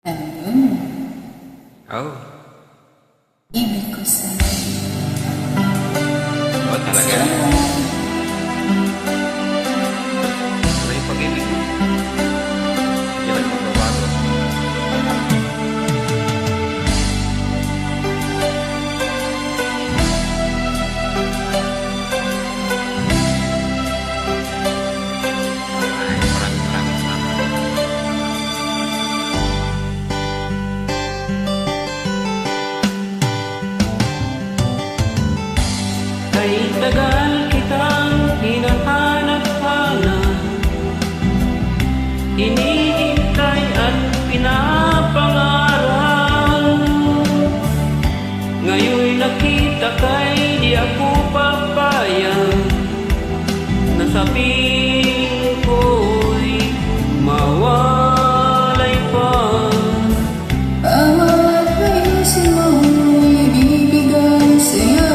Alam mo, Oh, ibig ko sa'yo. oh talaga. Ano yung pag-ibig mo? Hindi lang magbabago. Ay, maraming salamat. Kay tagal kitang hinahanap-hanap, hinihintay at pinapangarap. Ngayon'y nakita kay di ako papayag, na sa piling ko'y mawalay pa. Bawat ayusin mo, ibibigay sa'yo.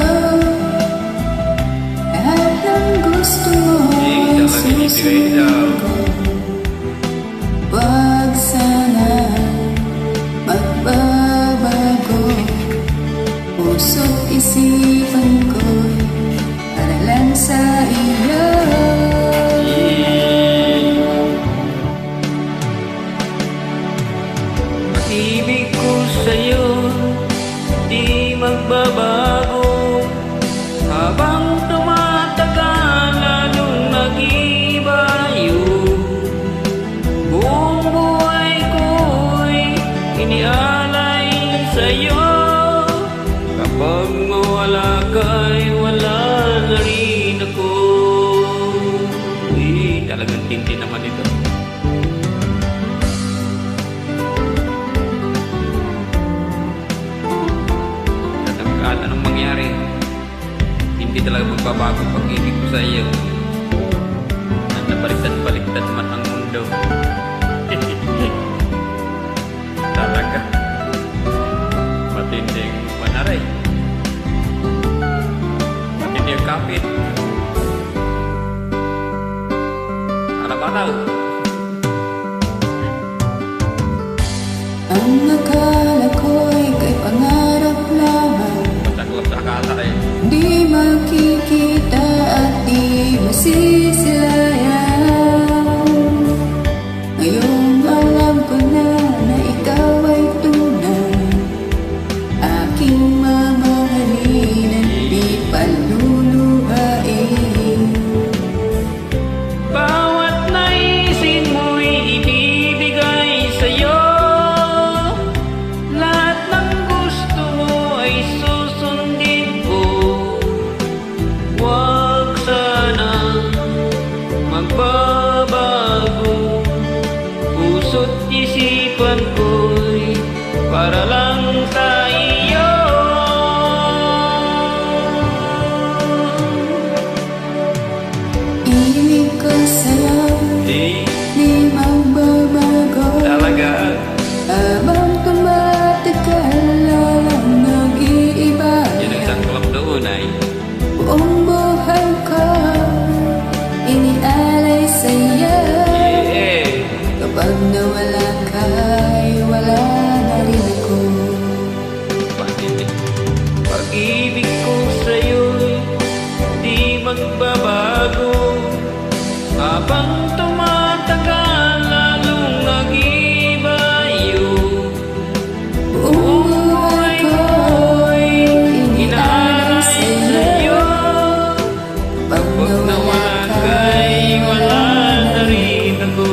Lahat ng gusto mo ay susunod ko. Wag sana magbabago. Puso't isipan ko'y para lang sa iyo. Pag-ibig ko sa'yo di magbabago, habang tumatagal lalong nag-iibayo. Buong buhay ko'y inialay sa'yo. Kapag mawala ka'y wala na rin ako. Talagang tindi naman ito. Kahit anong mangyari, hindi talaga magbabago ang pag-ibig ko sa iyo. At nabaliktad-baliktad man ang mundo. Talaga matinding manaray, matinding kapit, araw-araw. Ang akala ko'y kay pangarap lamang, Matakot sa akala eh. di makikita at di masisilayan. Ngayong alam ko na ikaw ay tunay, aking mamahalin at di paluluhain. Bawat naisin mo'y ibibigay sa'yo. Lahat ng gusto mo ay susundin ko. Huwag sana magbabago. Puso't isipan ko'y para lang sa iyo. Ibig ko sa'yo, Di di magbabago. talaga. Habang tumatagal, lalang nag-iiba. Yan ang sangklap doon ay Buong buhay ko, inialay sa'yo. Kapag nawala ka, ay wala na rin ako. Pag-ibig ko sa'yo'y di magbabago. Habang tumatagal, lalong nag-iibayo. Buong buhay ko'y Inaalay sa'yo. Pag Pag nawala ka'y wala na rin ako.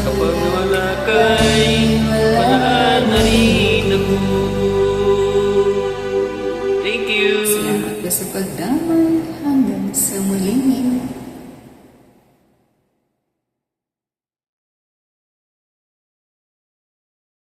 Kapag nawala ka'y wala na rin ako. Thank you. Salamat ka sa pagdamay hanggang sa muli.